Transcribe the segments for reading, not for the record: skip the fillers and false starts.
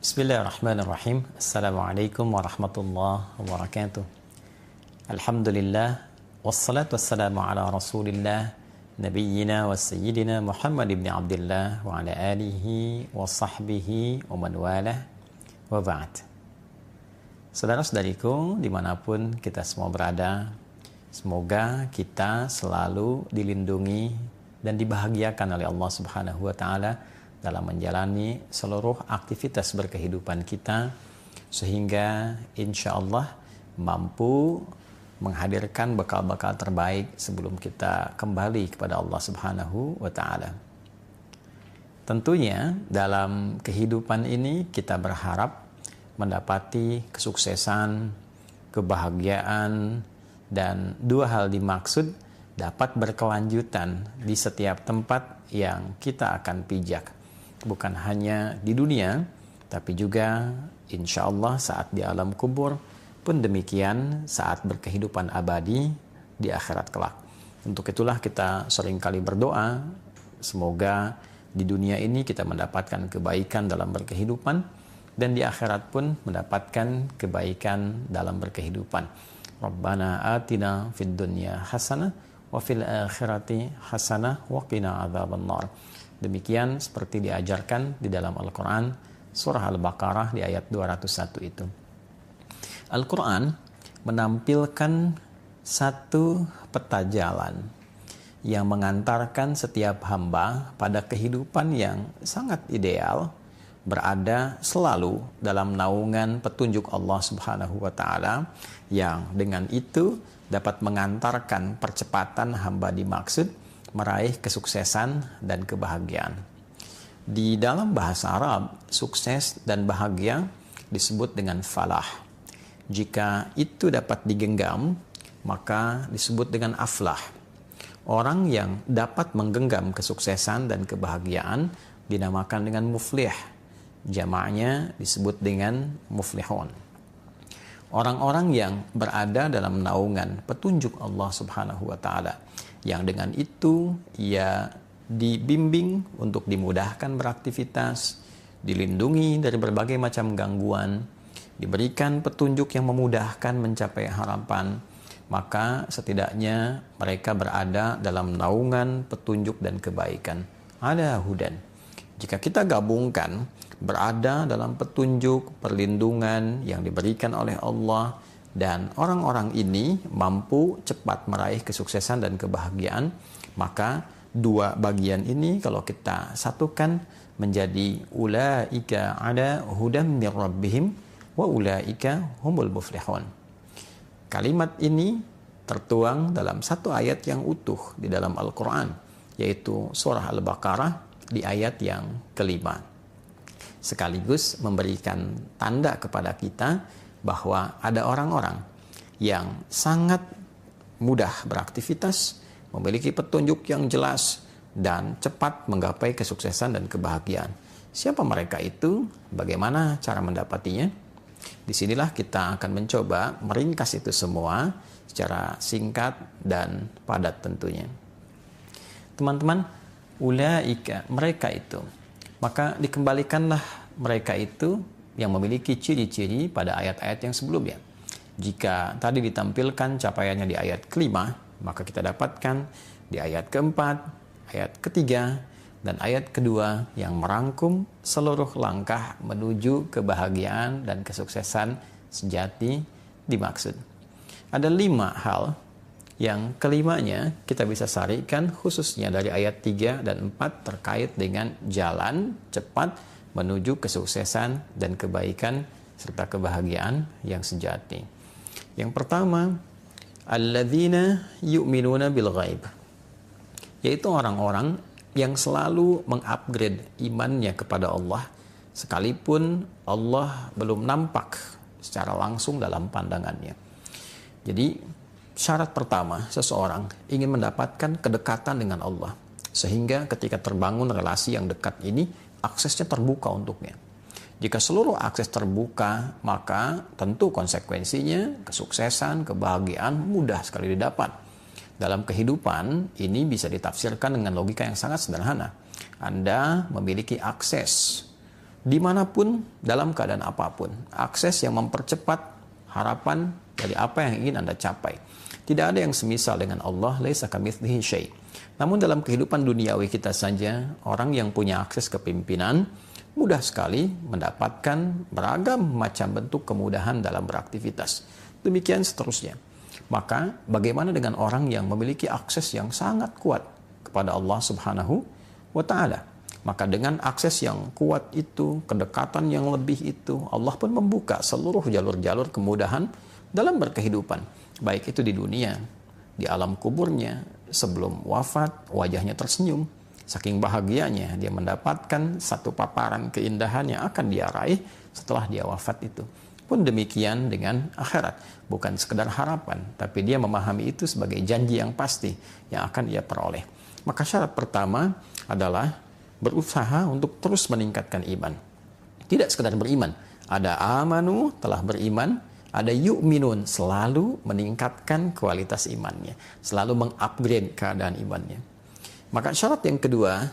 Bismillahirrahmanirrahim. Assalamualaikum warahmatullahi wabarakatuh. Alhamdulillah wassalatu wassalamu ala Rasulillah nabiyyina wa sayyidina Muhammad ibn Abdullah wa ala alihi wa sahbihi wa man walah wa ba'd. Saudara-saudariku dimanapun kita semua berada, semoga kita selalu dilindungi dan dibahagiakan oleh Allah Subhanahu wa taala dalam menjalani seluruh aktivitas berkehidupan kita, sehingga insya Allah mampu menghadirkan bekal-bekal terbaik sebelum kita kembali kepada Allah Subhanahu wa taala. Tentunya dalam kehidupan ini kita berharap mendapati kesuksesan, kebahagiaan, dan dua hal dimaksud dapat berkelanjutan di setiap tempat yang kita akan pijak. Bukan hanya di dunia, tapi juga insya Allah saat di alam kubur, pun demikian saat berkehidupan abadi di akhirat kelak. Untuk itulah kita seringkali berdoa, semoga di dunia ini kita mendapatkan kebaikan dalam berkehidupan, dan di akhirat pun mendapatkan kebaikan dalam berkehidupan. Rabbana atina fid dunya hasanah wa fil akhirati hasanah wa qina adzabannar. Demikian seperti diajarkan di dalam Al-Quran surah Al-Baqarah di ayat 201 itu. Al-Quran menampilkan satu peta jalan yang mengantarkan setiap hamba pada kehidupan yang sangat ideal, berada selalu dalam naungan petunjuk Allah Subhanahu wa taala, yang dengan itu dapat mengantarkan percepatan hamba dimaksud meraih kesuksesan dan kebahagiaan. Di dalam bahasa Arab, sukses dan bahagia disebut dengan falah. Jika itu dapat digenggam, maka disebut dengan aflah. Orang yang dapat menggenggam kesuksesan dan kebahagiaan dinamakan dengan muflih. Jamaknya disebut dengan muflihun. Orang-orang yang berada dalam naungan petunjuk Allah Subhanahu wa taala, yang dengan itu ia dibimbing untuk dimudahkan beraktivitas, dilindungi dari berbagai macam gangguan, diberikan petunjuk yang memudahkan mencapai harapan, maka setidaknya mereka berada dalam naungan petunjuk dan kebaikan. Ala hudan. Jika kita gabungkan berada dalam petunjuk, perlindungan yang diberikan oleh Allah, dan orang-orang ini mampu cepat meraih kesuksesan dan kebahagiaan, maka dua bagian ini kalau kita satukan menjadi ulaika ala hudam mir rabbihim wa ulaika humul muflihun. Kalimat ini tertuang dalam satu ayat yang utuh di dalam Al-Quran, yaitu surah Al-Baqarah di ayat yang kelima. Sekaligus memberikan tanda kepada kita bahwa ada orang-orang yang sangat mudah beraktivitas, memiliki petunjuk yang jelas, dan cepat menggapai kesuksesan dan kebahagiaan. Siapa mereka itu? Bagaimana cara mendapatinya? Disinilah kita akan mencoba meringkas itu semua secara singkat dan padat tentunya. Teman-teman, ulaika, mereka itu. Maka dikembalikanlah mereka itu yang memiliki ciri-ciri pada ayat-ayat yang sebelumnya. Jika tadi ditampilkan capaiannya di ayat kelima, maka kita dapatkan di ayat keempat, ayat ketiga, dan ayat kedua yang merangkum seluruh langkah menuju kebahagiaan dan kesuksesan sejati dimaksud. Ada 5 hal yang kelimanya kita bisa sarikan khususnya dari ayat 3 dan 4 terkait dengan jalan cepat menuju kesuksesan dan kebaikan serta kebahagiaan yang sejati. Yang pertama, alladzina yu'minuna bil ghaib, yaitu orang-orang yang selalu mengupgrade imannya kepada Allah sekalipun Allah belum nampak secara langsung dalam pandangannya. Jadi syarat pertama, seseorang ingin mendapatkan kedekatan dengan Allah, sehingga ketika terbangun relasi yang dekat ini, aksesnya terbuka untuknya. Jika seluruh akses terbuka, maka tentu konsekuensinya kesuksesan, kebahagiaan mudah sekali didapat. Dalam kehidupan, ini bisa ditafsirkan dengan logika yang sangat sederhana. Anda memiliki akses dimanapun, dalam keadaan apapun. Akses yang mempercepat harapan dari apa yang ingin Anda capai. Tidak ada yang semisal dengan Allah, laisa kamitslihi syai'. Namun dalam kehidupan duniawi kita saja, orang yang punya akses kepimpinan mudah sekali mendapatkan beragam macam bentuk kemudahan dalam beraktivitas. Demikian seterusnya. Maka bagaimana dengan orang yang memiliki akses yang sangat kuat kepada Allah Subhanahu wa Ta'ala? Maka dengan akses yang kuat itu, kedekatan yang lebih itu, Allah pun membuka seluruh jalur-jalur kemudahan dalam berkehidupan. Baik itu di dunia, di alam kuburnya, sebelum wafat, wajahnya tersenyum. Saking bahagianya dia mendapatkan satu paparan keindahan yang akan dia raih setelah dia wafat itu. Pun demikian dengan akhirat. Bukan sekedar harapan, tapi dia memahami itu sebagai janji yang pasti yang akan ia peroleh. Maka syarat pertama adalah berusaha untuk terus meningkatkan iman. Tidak sekedar beriman. Ada amanu, telah beriman. Ada yu'minun, selalu meningkatkan kualitas imannya. Selalu mengupgrade keadaan imannya. Maka syarat yang kedua,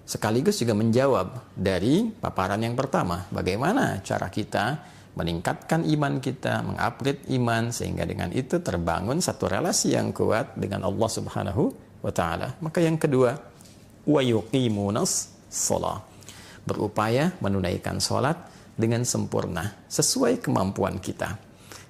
sekaligus juga menjawab dari paparan yang pertama. Bagaimana cara kita meningkatkan iman kita, mengupgrade iman, sehingga dengan itu terbangun satu relasi yang kuat dengan Allah Subhanahu wa Ta'ala. Maka yang kedua, wa yuqimunas shalah, berupaya menunaikan sholat dengan sempurna sesuai kemampuan kita.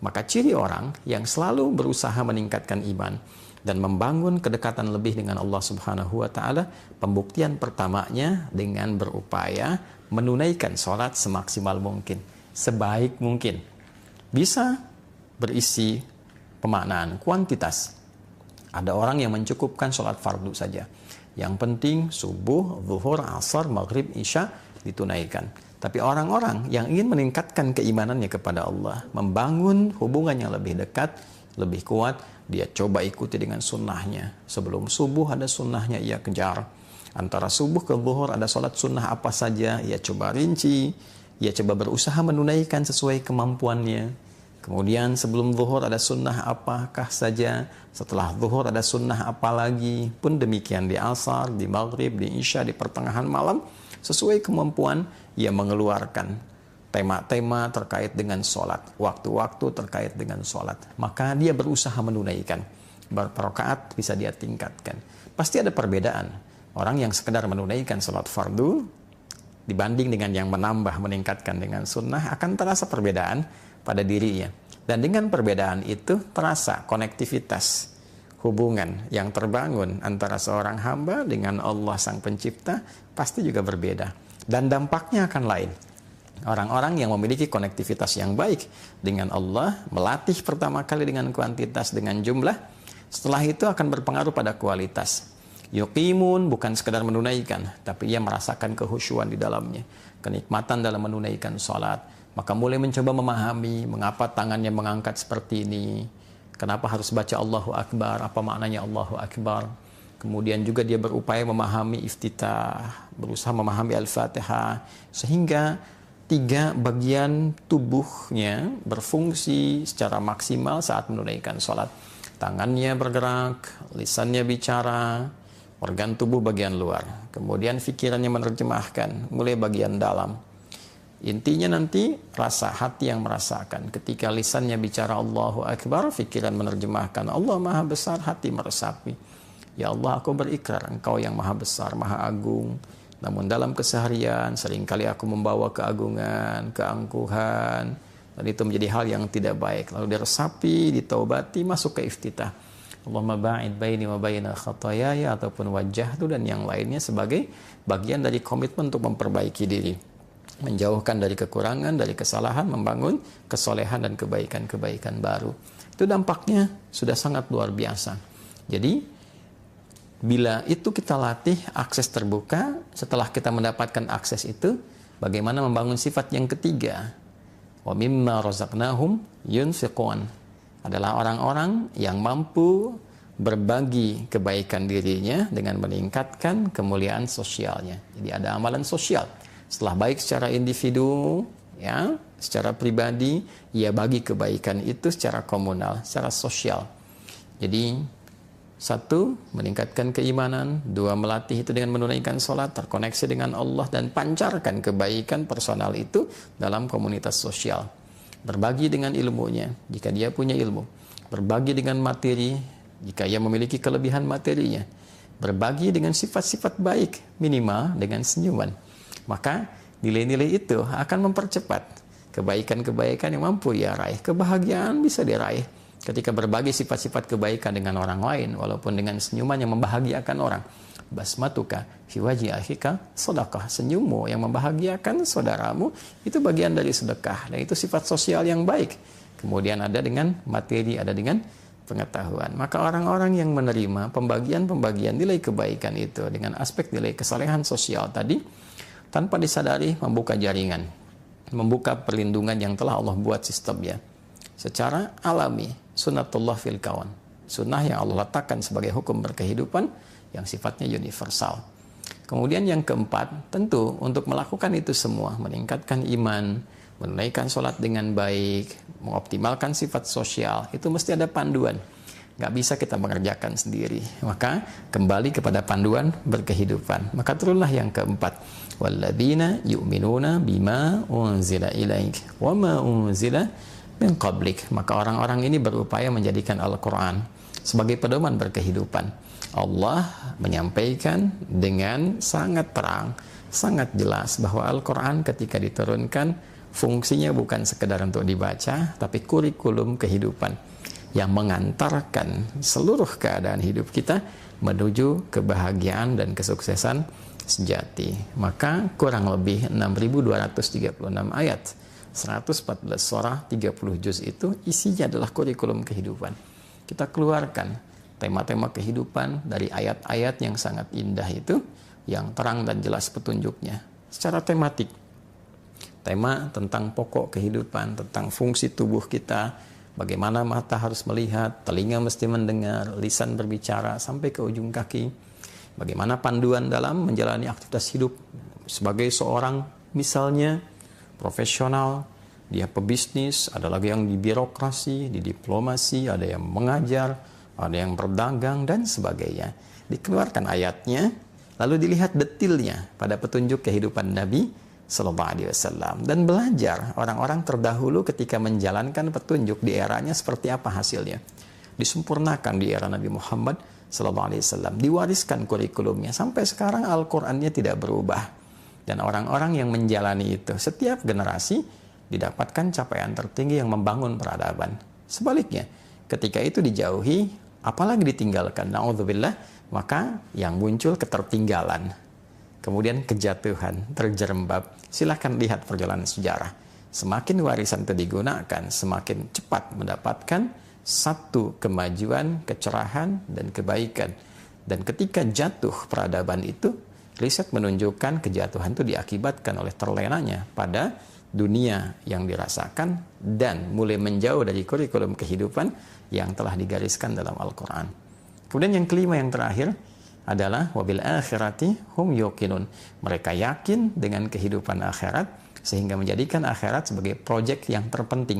Maka ciri orang yang selalu berusaha meningkatkan iman dan membangun kedekatan lebih dengan Allah Subhanahu wa Ta'ala, pembuktian pertamanya dengan berupaya menunaikan sholat semaksimal mungkin, sebaik mungkin. Bisa berisi pemaknaan kuantitas. Ada orang yang mencukupkan sholat fardu saja. Yang penting subuh, zuhur, asar, maghrib, isya ditunaikan. Tapi orang-orang yang ingin meningkatkan keimanannya kepada Allah, membangun hubungan yang lebih dekat, lebih kuat, dia coba ikuti dengan sunnahnya. Sebelum subuh ada sunnahnya, ia kejar. Antara subuh ke zuhur ada sholat sunnah apa saja, ia coba rinci. Ia coba berusaha menunaikan sesuai kemampuannya. Kemudian sebelum zuhur ada sunnah apakah saja, setelah zuhur ada sunnah apa lagi. Pun demikian di asar, di maghrib, di isya, di pertengahan malam, sesuai kemampuan ia mengeluarkan tema-tema terkait dengan sholat, waktu-waktu terkait dengan sholat. Maka dia berusaha menunaikan. Berapa rakaat bisa dia tingkatkan. Pasti ada perbedaan. Orang yang sekedar menunaikan sholat fardu dibanding dengan yang menambah, meningkatkan dengan sunnah, akan terasa perbedaan pada dirinya. Dan dengan perbedaan itu terasa konektivitas hubungan yang terbangun antara seorang hamba dengan Allah Sang Pencipta pasti juga berbeda. Dan dampaknya akan lain. Orang-orang yang memiliki konektivitas yang baik dengan Allah, melatih pertama kali dengan kuantitas, dengan jumlah, setelah itu akan berpengaruh pada kualitas. Yuqimun bukan sekedar menunaikan, tapi ia merasakan kehusyuan di dalamnya, kenikmatan dalam menunaikan sholat. Maka mulai mencoba memahami mengapa tangannya mengangkat seperti ini, kenapa harus baca Allahu Akbar, apa maknanya Allahu Akbar. Kemudian juga dia berupaya memahami iftitah, berusaha memahami Al-Fatihah, sehingga 3 bagian tubuhnya berfungsi secara maksimal saat menunaikan sholat. Tangannya bergerak, lisannya bicara, organ tubuh bagian luar. Kemudian pikirannya menerjemahkan, mulai bagian dalam. Intinya nanti rasa hati yang merasakan. Ketika lisannya bicara Allahu Akbar, pikiran menerjemahkan Allah Maha Besar, hati meresapi. Ya Allah, aku berikrar Engkau yang Maha Besar, Maha Agung. Namun dalam keseharian seringkali aku membawa keagungan, keangkuhan, dan itu menjadi hal yang tidak baik. Lalu diresapi, ditaubati, masuk ke iftitah. Allahumma ba'id baini wa baina khatayaya, ataupun wajahtu dan yang lainnya sebagai bagian dari komitmen untuk memperbaiki diri, menjauhkan dari kekurangan, dari kesalahan, membangun kesolehan dan kebaikan-kebaikan baru. Itu dampaknya sudah sangat luar biasa. Jadi bila itu kita latih akses terbuka, setelah kita mendapatkan akses itu, bagaimana membangun sifat yang ketiga? Wa mimma razaqnahum yunfiqun, adalah orang-orang yang mampu berbagi kebaikan dirinya dengan meningkatkan kemuliaan sosialnya. Jadi ada amalan sosial. Setelah baik secara individu, ya, secara pribadi, ia bagi kebaikan itu secara komunal, secara sosial. Jadi Satu, meningkatkan keimanan. Dua, melatih itu dengan menunaikan sholat, terkoneksi dengan Allah, dan pancarkan kebaikan personal itu dalam komunitas sosial. Berbagi dengan ilmunya, jika dia punya ilmu. Berbagi dengan materi, jika ia memiliki kelebihan materinya. Berbagi dengan sifat-sifat baik, minimal dengan senyuman. Maka nilai-nilai itu akan mempercepat kebaikan-kebaikan yang mampu ia raih. Kebahagiaan bisa diraih ketika berbagi sifat-sifat kebaikan dengan orang lain, walaupun dengan senyuman yang membahagiakan orang. Basmatuka fi wajhi akhika sedekah. Senyummu yang membahagiakan saudaramu itu bagian dari sedekah, dan itu sifat sosial yang baik. Kemudian ada dengan materi, ada dengan pengetahuan. Maka orang-orang yang menerima pembagian-pembagian nilai kebaikan itu dengan aspek nilai kesalehan sosial tadi, tanpa disadari membuka jaringan, membuka perlindungan yang telah Allah buat sistemnya secara alami. Sunnatullah fil kawan, sunnah yang Allah letakkan sebagai hukum berkehidupan yang sifatnya universal. Kemudian yang keempat, tentu untuk melakukan itu semua, meningkatkan iman, menunaikan sholat dengan baik, mengoptimalkan sifat sosial, itu mesti ada panduan. Nggak bisa kita mengerjakan sendiri. Maka kembali kepada panduan berkehidupan. Maka turunlah yang keempat. Walladzina yu'minuna bima unzila ilaik wa ma unzila min qablik. Maka orang-orang ini berupaya menjadikan Al-Quran sebagai pedoman berkehidupan. Allah menyampaikan dengan sangat terang, sangat jelas bahwa Al-Quran ketika diturunkan fungsinya bukan sekedar untuk dibaca, tapi kurikulum kehidupan yang mengantarkan seluruh keadaan hidup kita menuju kebahagiaan dan kesuksesan sejati. Maka kurang lebih 6.236 ayat, 114 surah, 30 juz itu isinya adalah kurikulum kehidupan. Kita keluarkan tema-tema kehidupan dari ayat-ayat yang sangat indah itu, yang terang dan jelas petunjuknya secara tematik. Tema tentang pokok kehidupan, tentang fungsi tubuh kita, bagaimana mata harus melihat, telinga mesti mendengar, lisan berbicara sampai ke ujung kaki. Bagaimana panduan dalam menjalani aktivitas hidup sebagai seorang misalnya profesional, dia pebisnis, ada lagi yang di birokrasi, di diplomasi, ada yang mengajar, ada yang berdagang dan sebagainya. Dikeluarkan ayatnya, lalu dilihat detilnya pada petunjuk kehidupan Nabi Sallallahu Alaihi Wasallam, dan belajar orang-orang terdahulu ketika menjalankan petunjuk di eranya seperti apa hasilnya. Disempurnakan di era Nabi Muhammad Sallallahu Alaihi Wasallam, diwariskan kurikulumnya sampai sekarang Al-Qur'annya tidak berubah, dan orang-orang yang menjalani itu setiap generasi didapatkan capaian tertinggi yang membangun peradaban. Sebaliknya, ketika itu dijauhi, apalagi ditinggalkan, na'udzubillah, maka yang muncul ketertinggalan, kemudian kejatuhan, terjerembab. Silahkan lihat perjalanan sejarah. Semakin warisan itu digunakan, semakin cepat mendapatkan satu kemajuan, kecerahan, dan kebaikan. Dan ketika jatuh peradaban itu, riset menunjukkan kejatuhan itu diakibatkan oleh terlenanya pada dunia yang dirasakan dan mulai menjauh dari kurikulum kehidupan yang telah digariskan dalam Al-Quran. Kemudian yang kelima, yang terakhir adalah wabil akhirati hum yuqinun. Mereka yakin dengan kehidupan akhirat sehingga menjadikan akhirat sebagai proyek yang terpenting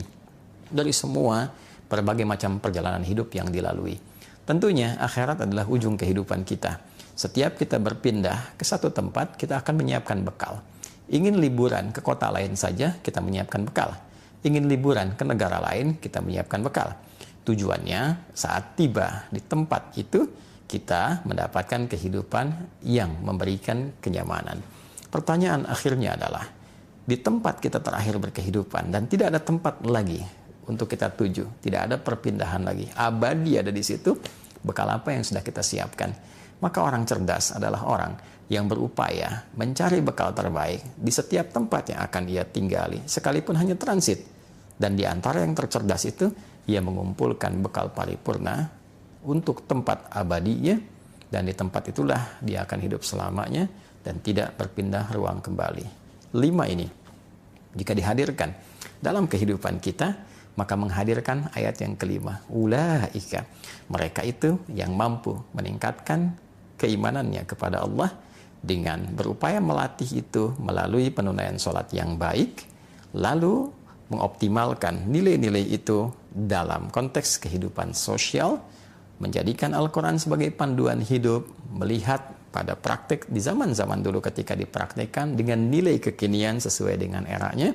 dari semua berbagai macam perjalanan hidup yang dilalui. Tentunya akhirat adalah ujung kehidupan kita. Setiap kita berpindah ke satu tempat, kita akan menyiapkan bekal. Ingin liburan ke kota lain saja, kita menyiapkan bekal. Ingin liburan ke negara lain, kita menyiapkan bekal. Tujuannya saat tiba di tempat itu, kita mendapatkan kehidupan yang memberikan kenyamanan. Pertanyaan akhirnya adalah, di tempat kita terakhir berkehidupan dan tidak ada tempat lagi untuk kita tuju, tidak ada perpindahan lagi, abadi ada di situ, bekal apa yang sudah kita siapkan? Maka orang cerdas adalah orang yang berupaya mencari bekal terbaik di setiap tempat yang akan ia tinggali, sekalipun hanya transit. Dan di antara yang tercerdas itu, ia mengumpulkan bekal paripurna untuk tempat abadinya, dan di tempat itulah dia akan hidup selamanya dan tidak berpindah ruang kembali. 5 ini, jika dihadirkan dalam kehidupan kita, maka menghadirkan ayat yang kelima. Ulaika, mereka itu yang mampu meningkatkan keimanannya kepada Allah dengan berupaya melatih itu melalui penunaian sholat yang baik, lalu mengoptimalkan nilai-nilai itu dalam konteks kehidupan sosial, menjadikan Al-Quran sebagai panduan hidup, melihat pada praktek di zaman-zaman dulu ketika dipraktekkan dengan nilai kekinian sesuai dengan eranya,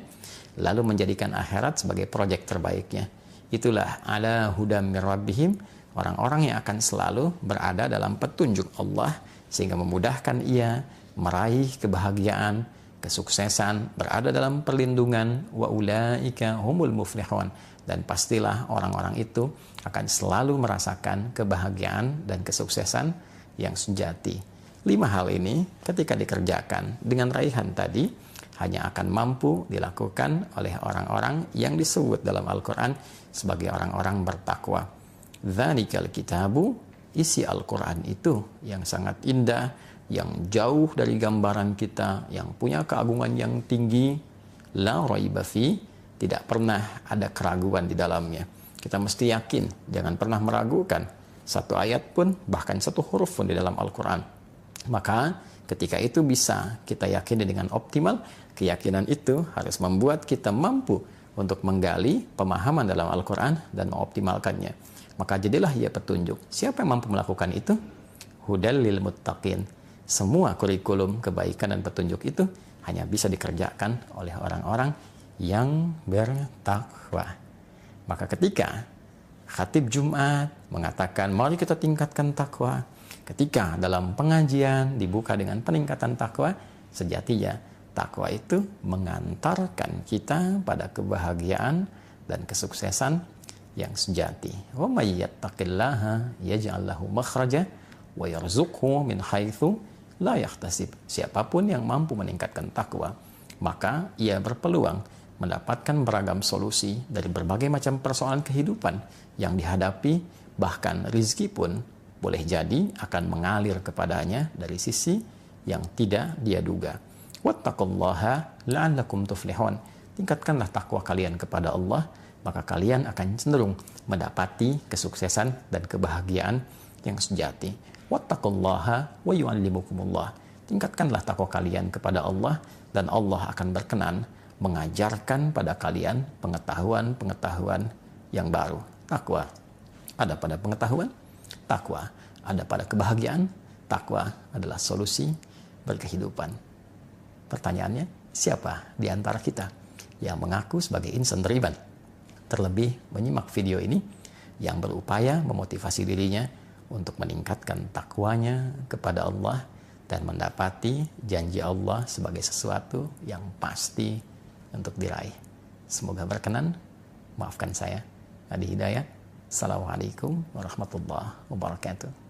lalu menjadikan akhirat sebagai proyek terbaiknya. Itulah ala hudam mir rabbihim, orang-orang yang akan selalu berada dalam petunjuk Allah sehingga memudahkan ia meraih kebahagiaan, kesuksesan, berada dalam perlindungan, wa ulaika humul muflihun, dan pastilah orang-orang itu akan selalu merasakan kebahagiaan dan kesuksesan yang sejati. 5 hal ini ketika dikerjakan dengan raihan tadi hanya akan mampu dilakukan oleh orang-orang yang disebut dalam Al-Quran sebagai orang-orang bertakwa. Dzalikal kitabu, isi Al-Quran itu yang sangat indah, yang jauh dari gambaran kita, yang punya keagungan yang tinggi, la raiba fi, tidak pernah ada keraguan di dalamnya. Kita mesti yakin, jangan pernah meragukan satu ayat pun, bahkan satu huruf pun di dalam Al-Quran. Maka ketika itu bisa kita yakini dengan optimal, keyakinan itu harus membuat kita mampu untuk menggali pemahaman dalam Al-Quran dan mengoptimalkannya. Maka jadilah ia petunjuk. Siapa yang mampu melakukan itu? Hudal lil muttaqin. Semua kurikulum kebaikan dan petunjuk itu hanya bisa dikerjakan oleh orang-orang yang bertakwa. Maka ketika khatib Jumat mengatakan mari kita tingkatkan takwa, ketika dalam pengajian dibuka dengan peningkatan takwa, sejatinya takwa itu mengantarkan kita pada kebahagiaan dan kesuksesan yang sejati. Wa may yattaqillaha yaj'al lahu makhraja wa yarzuqhu min haitsu la yahtasib. Siapapun yang mampu meningkatkan takwa, maka ia berpeluang mendapatkan beragam solusi dari berbagai macam persoalan kehidupan yang dihadapi, bahkan rizki pun boleh jadi akan mengalir kepadanya dari sisi yang tidak dia duga. Wattaqullaha la'allakum tuflihun. Tingkatkanlah takwa kalian kepada Allah, maka kalian akan cenderung mendapati kesuksesan dan kebahagiaan yang sejati. Wattaqullaha wa yu'allimukumullah. Tingkatkanlah takwa kalian kepada Allah, dan Allah akan berkenan mengajarkan pada kalian pengetahuan-pengetahuan yang baru. Takwa ada pada pengetahuan, takwa ada pada kebahagiaan, takwa adalah solusi berkehidupan. Pertanyaannya, siapa di antara kita yang mengaku sebagai insan beriman? Terlebih menyimak video ini yang berupaya memotivasi dirinya untuk meningkatkan takwanya kepada Allah dan mendapati janji Allah sebagai sesuatu yang pasti untuk diraih. Semoga berkenan. Maafkan saya. Adi Hidayat. Assalamualaikum warahmatullahi wabarakatuh.